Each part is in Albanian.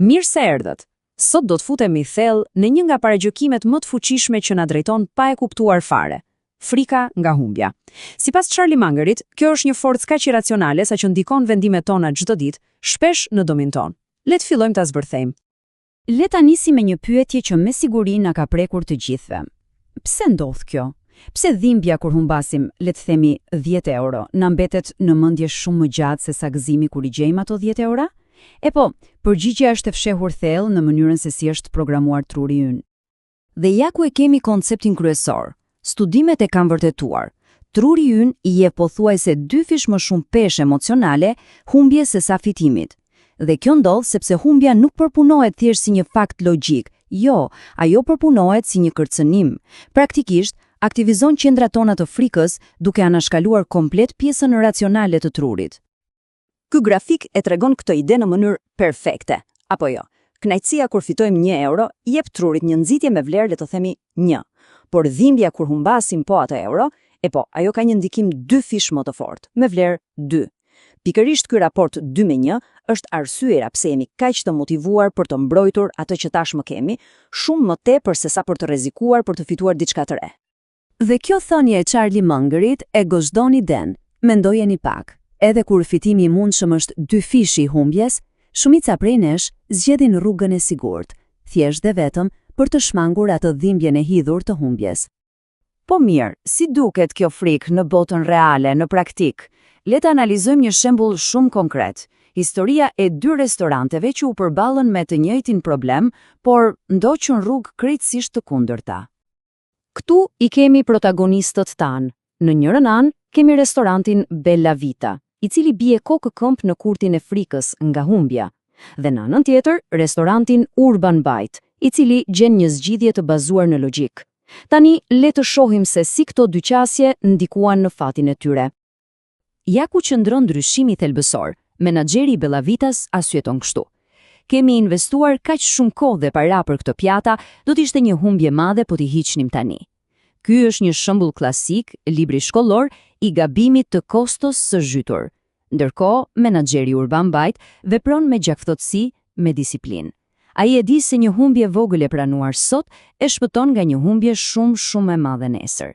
Mirë se erdhët. Sot do të futemi thellë në një nga paragjykimet më të fuqishme që na drejton pa e kuptuar fare. Frika nga humbja. Sipas Charlie Mungerit, kjo është një forcë kaq iracionale sa që ndikon vendimet tona çdo ditë, shpesh në domin ton. Le të fillojmë ta zbërthejmë. Le ta nisim me një pyetje që me siguri na ka prekur të gjithëve. Pse ndodh kjo? Pse dhimbja kur humbasim, le të themi 10 euro, na mbetet në mendje shumë më gjatë se sa gëzimi kur i gjejmë ato 10 euro? E po, përgjigjja është e fshehur thellë në mënyrën se si është programuar truri ynë. Dhe ja ku e kemi konceptin kryesor. Studimet e kanë vërtetuar. Truri ynë i jep pothuajse 2 fish më shumë peshë emocionale humbjes se sa fitimit. Dhe kjo ndodh sepse humbja nuk përpunohet thjesht si një fakt logjik. Jo, ajo përpunohet si një kërcënim. Praktikisht, aktivizon qendrat tona të frikës duke anashkaluar komplet pjesën racionale të trurit. Ky grafik e tregon këtë ide në mënyrë perfekte, apo jo? Kënaqësia kur fitojmë 1 euro jep trurit një nxitje me vlerë le të themi 1, por dhimbja kur humbasim po atë euro, e po, ajo ka një ndikim 2 fish më të fortë, me vlerë 2. Pikërisht ky raport 2-1 është arsyera pse jemi kaq të motivuar për të mbrojtur atë që tashmë kemi, shumë më tepër se sa për të rrezikuar për të fituar diçka të re. Dhe kjo thënie e Charlie Mungerit e gëzhdon iden. Mendojeni pak. Edhe kur fitimi i mundshëm është 2 fish i humbjes, shumica prej nesh zgjedhin rrugën e sigurt, thjesht dhe vetëm për të shmangur atë dhimbjen e hidhur të humbjes. Po mirë, si duket kjo frikë në botën reale, në praktik? Le të analizojmë një shembull shumë konkret. Historia e 2 restoranteve që u përballën me të njëjtin problem, por ndoqën rrugë krejtësisht të kundërta. Ktu i kemi protagonistët tanë. Në njërin anë kemi restorantin Bella Vita, i cili bie kokë këmp në kurtin e frikës nga humbja, dhe në anën tjetër restorantin Urban Bite, i cili gjen një zgjidhje të bazuar në logjik. Tani le të shohim se si këto dy qasje ndikuan në fatin e tyre. Ja ku qëndron ndryshimi thelbësor, menaxheri i Bella Vitas arsyeton kështu. Kemi investuar kaq shumë kohë dhe para për këtë pjata, do të ishte një humbje madhe po t'i hiqnim tani. Ky është një shembull klasik, libri shkollor i gabimit të kostos së zhytur. Ndërkohë, menaxheri Urban Bite vepron me gjakftotësi, me disiplinë. Ai e di se një humbje vogël e pranuar sot e shpëton nga një humbje shumë e madhe nesër.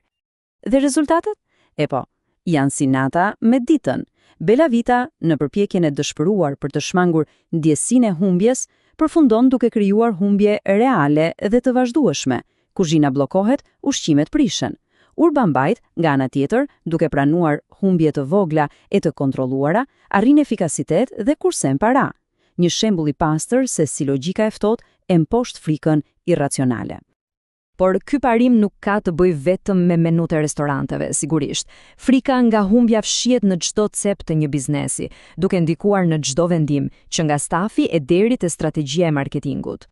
Dhe rezultatet? E po, janë si nata me ditën. Bella Vita, në përpjekjen e dëshpëruar për të shmangur ndjesinë e humbjes, përfundon duke krijuar humbje reale dhe të vazhdueshme. Kuzhina bllokohet, ushqimet prishen. Urban Bite, nga ana tjetër, duke pranuar humbje të vogla e të kontrolluara, arrin efikasitet dhe kursen para. Një shembull i pastër se si logjika e ftohtë e mposht frikën irracionale. Por ky parim nuk ka të bëjë vetëm me menut e restoranteve, sigurisht. Frika nga humbja fshihet në çdo cep të një biznesi, duke ndikuar në çdo vendim, që nga stafi e deri te strategjia e marketingut.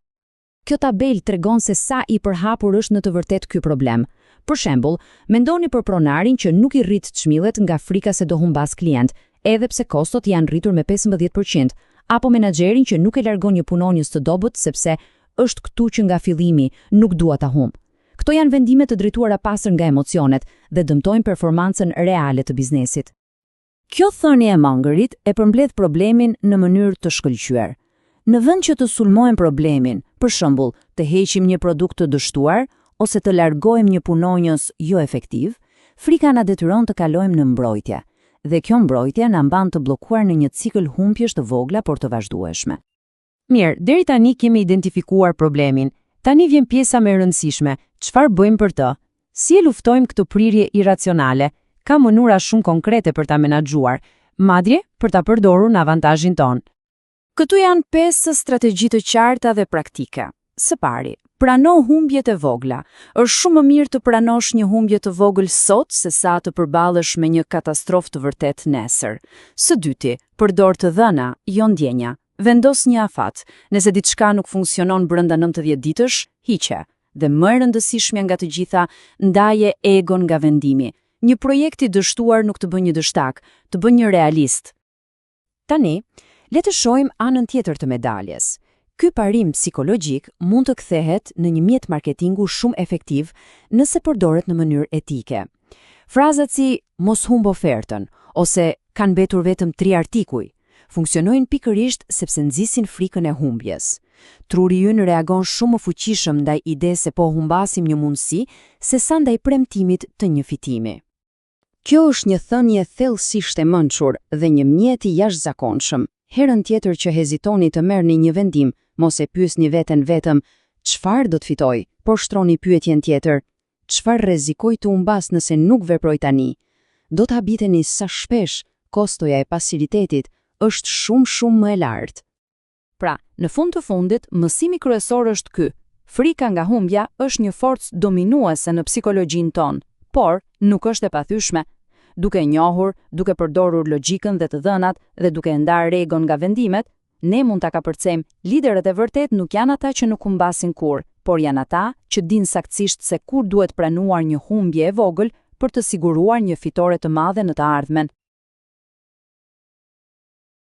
Kjo tabel tregon se sa i përhapur është në të vërtetë ky problem. Për shembull, mendoni për pronarin që nuk i rrit çmillet nga frika se do humbas klient, edhe pse kostot janë rritur me 15%, apo menaxherin që nuk e largon një punonjës të dobët sepse është këtu që nga fillimi nuk dua ta humb. Këto janë vendime të drejtuara pastër nga emocionet dhe dëmtojnë performancën reale të biznesit. Kjo thënie e Mungerit e përmbledh problemin në mënyrë të shkëlqyer. Në vend që të sulmojmë problemin, për shembull, të heqim një produkt të dështuar ose të largojmë një punonjës jo efektiv, frika na detyron të kalojmë në mbrojtje, dhe kjo mbrojtje na mban të bllokuar në një cikël humbjesh të vogla por të vazhdueshme. Mirë, deri tani kemi identifikuar problemin. Tani vjen pjesa më e rëndësishme. Çfarë bëjmë për të? Si e luftojmë këtë prirje iracionale? Ka mënyra shumë konkrete për ta menaxhuar, madje për ta përdorur në avantazhin ton. Këtu janë 5 strategji të qarta dhe praktike. Së pari, prano humbjet e vogla. Është shumë më mirë të pranosh një humbje të vogël sot se sa të përballesh me një katastrofë të vërtet nesër. Së dyti, përdor të dhëna, jo ndjenja. Vendos një afat. Nëse diçka nuk funksionon brenda 90 ditësh, hiqe. Dhe më e rëndësishmja nga të gjitha, ndaje egon nga vendimi. Një projekt i dështuar nuk të bën një dështak, të bën një realist. Tani, le të shohim anën tjetër të medaljes. Ky parim psikologjik mund të kthehet në një mjet marketingu shumë efektiv nëse përdoret në mënyrë etike. Frazat si mos humb ofertën ose kanë mbetur vetëm 3 artikuj Funksionojnë pikërisht sepse nxisin frikën e humbjes. Truri ynë reagon shumë më fuqishëm ndaj idesë se po humbasim një mundësi, sesa ndaj premtimit të një fitimi. Kjo është një thënie thellësisht e mençur dhe një mjet i jashtëzakonshëm. Herën tjetër që hezitoni të merrni një vendim, mos e pyesni veten vetëm çfarë do të fitoj, por shtroni pyetjen tjetër: çfarë rrezikoj të humbas nëse nuk veproj tani? Do të habiteni sa shpesh kostoja e pasiritetit është shumë më e lartë. Pra, në fund të fundit, mësimi kryesor është ky: frika nga humbja është një forcë dominuese në psikologjinë tonë, por nuk është e pathyeshme. Duke e njohur, duke përdorur logjikën dhe të dhënat dhe duke ndarë rregon nga vendimet, ne mund ta kapërcejmë. Liderët e vërtet nuk janë ata që nuk humbasin kurrë, por janë ata që dinë saktësisht se kur duhet pranuar një humbje e vogël për të siguruar një fitore të madhe në të ardhmen.